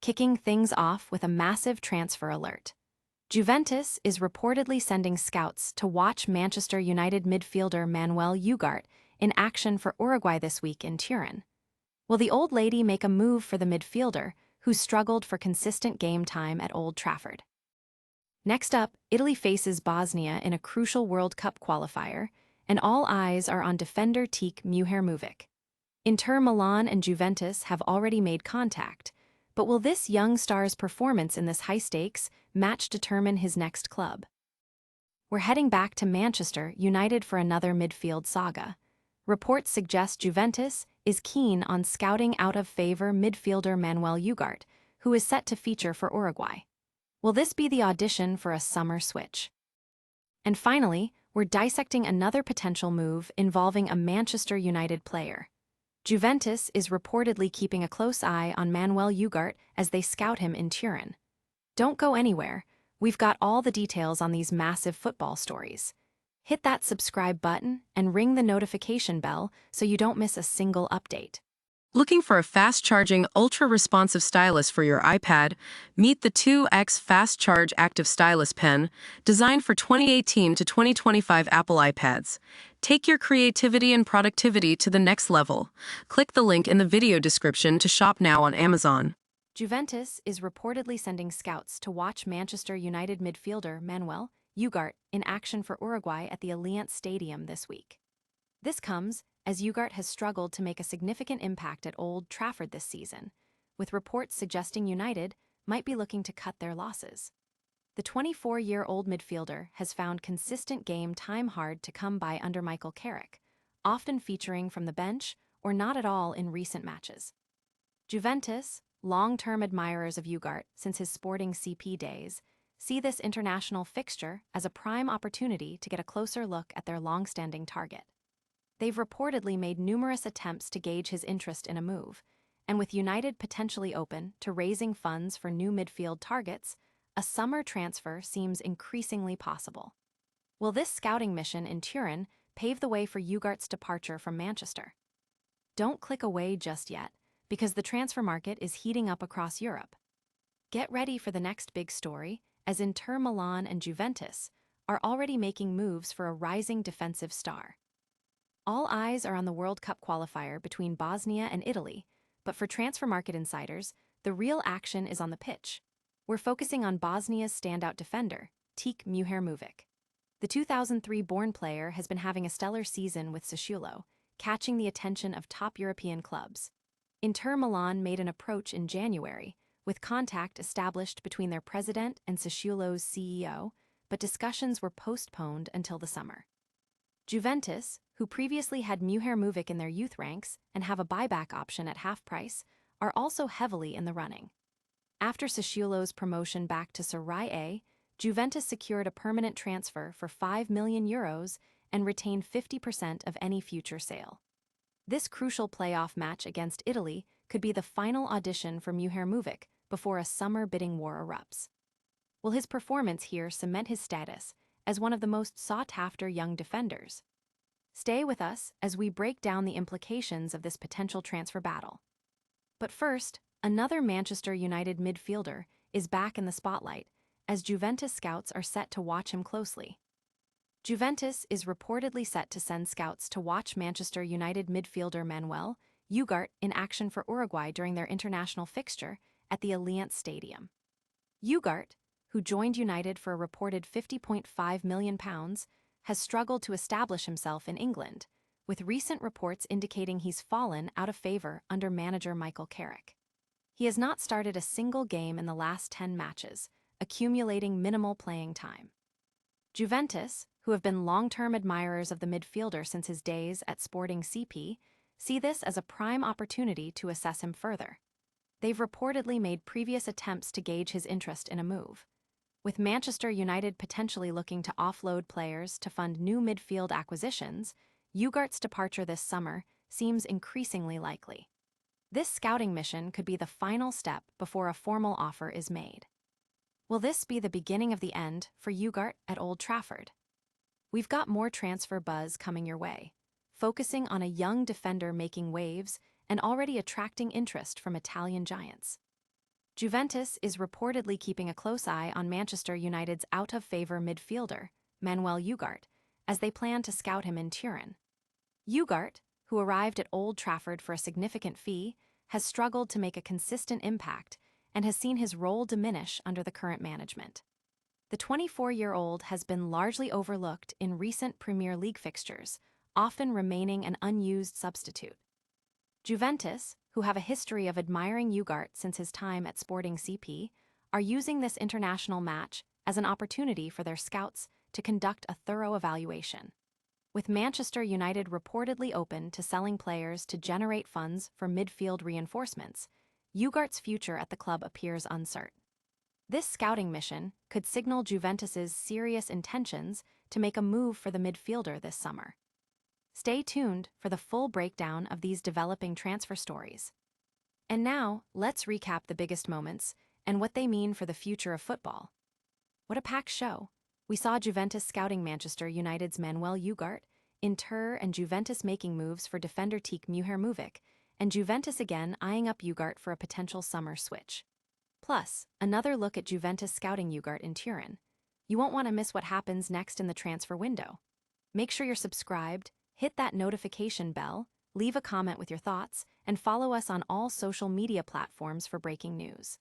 kicking things off with a massive transfer alert. Juventus is reportedly sending scouts to watch Manchester United midfielder Manuel Ugarte in action for Uruguay this week in Turin. Will the old lady make a move for the midfielder, who struggled for consistent game time at Old Trafford? Next up, Italy faces Bosnia in a crucial World Cup qualifier, and all eyes are on defender Taek Muharemovic. Inter Milan and Juventus have already made contact, but will this young star's performance in this high-stakes match determine his next club? We're heading back to Manchester United for another midfield saga. Reports suggest Juventus is keen on scouting out-of-favor midfielder Manuel Ugarte, who is set to feature for Uruguay. Will this be the audition for a summer switch? And finally, we're dissecting another potential move involving a Manchester United player. Juventus is reportedly keeping a close eye on Manuel Ugarte as they scout him in Turin. Don't go anywhere. We've got all the details on these massive football stories. Hit that subscribe button and ring the notification bell so you don't miss a single update. Looking for a fast-charging, ultra-responsive stylus for your iPad? Meet the 2X Fast Charge Active Stylus Pen, designed for 2018 to 2025 Apple iPads. Take your creativity and productivity to the next level. Click the link in the video description to shop now on Amazon. Juventus is reportedly sending scouts to watch Manchester United midfielder Manuel Ugarte in action for Uruguay at the Allianz Stadium this week. This comes as Ugarte has struggled to make a significant impact at Old Trafford this season, with reports suggesting United might be looking to cut their losses. The 24-year-old midfielder has found consistent game time hard to come by under Michael Carrick, often featuring from the bench or not at all in recent matches. Juventus, long-term admirers of Ugarte since his Sporting CP days, see this international fixture as a prime opportunity to get a closer look at their long-standing target. They've reportedly made numerous attempts to gauge his interest in a move, and with United potentially open to raising funds for new midfield targets, a summer transfer seems increasingly possible. Will this scouting mission in Turin pave the way for Ugarte's departure from Manchester? Don't click away just yet, because the transfer market is heating up across Europe. Get ready for the next big story, as Inter Milan and Juventus are already making moves for a rising defensive star. All eyes are on the World Cup qualifier between Bosnia and Italy, but for transfer market insiders, the real action is on the pitch. We're focusing on Bosnia's standout defender, Taek Muharemovic. The 2003-born player has been having a stellar season with Sassuolo, catching the attention of top European clubs. Inter Milan made an approach in January, with contact established between their president and Sassuolo's CEO, but discussions were postponed until the summer. Juventus, who previously had Muharemovic in their youth ranks and have a buyback option at half price, are also heavily in the running. After Sassuolo's promotion back to Serie A, Juventus secured a permanent transfer for €5 million and retained 50% of any future sale. This crucial playoff match against Italy could be the final audition for Muharemovic before a summer bidding war erupts. Will his performance here cement his status as one of the most sought-after young defenders? Stay with us as we break down the implications of this potential transfer battle. But first, another Manchester United midfielder is back in the spotlight, as Juventus scouts are set to watch him closely. Juventus is reportedly set to send scouts to watch Manchester United midfielder Manuel Ugarte in action for Uruguay during their international fixture at the Allianz Stadium. Ugarte, who joined United for a reported £50.5 million, has struggled to establish himself in England, with recent reports indicating he's fallen out of favor under manager Michael Carrick. He has not started a single game in the last 10 matches, accumulating minimal playing time. Juventus, who have been long-term admirers of the midfielder since his days at Sporting CP, see this as a prime opportunity to assess him further. They've reportedly made previous attempts to gauge his interest in a move, with Manchester United potentially looking to offload players to fund new midfield acquisitions. Ugarte's departure this summer seems increasingly likely. This scouting mission could be the final step before a formal offer is made. Will this be the beginning of the end for Ugarte at Old Trafford? We've got more transfer buzz coming your way, focusing on a young defender making waves and already attracting interest from Italian giants. Juventus is reportedly keeping a close eye on Manchester United's out-of-favor midfielder, Manuel Ugarte, as they plan to scout him in Turin. Ugarte, who arrived at Old Trafford for a significant fee, has struggled to make a consistent impact and has seen his role diminish under the current management. The 24-year-old has been largely overlooked in recent Premier League fixtures, often remaining an unused substitute. Juventus, who have a history of admiring Ugarte since his time at Sporting CP, are using this international match as an opportunity for their scouts to conduct a thorough evaluation. With Manchester United reportedly open to selling players to generate funds for midfield reinforcements, Ugarte's future at the club appears uncertain. This scouting mission could signal Juventus's serious intentions to make a move for the midfielder this summer. Stay tuned for the full breakdown of these developing transfer stories. And now, let's recap the biggest moments and what they mean for the future of football. What a packed show! We saw Juventus scouting Manchester United's Manuel Ugarte, Inter and Juventus making moves for defender Taek Muharemovic, and Juventus again eyeing up Ugarte for a potential summer switch. Plus, another look at Juventus scouting Ugarte in Turin. You won't want to miss what happens next in the transfer window. Make sure you're subscribed, hit that notification bell, leave a comment with your thoughts, and follow us on all social media platforms for breaking news.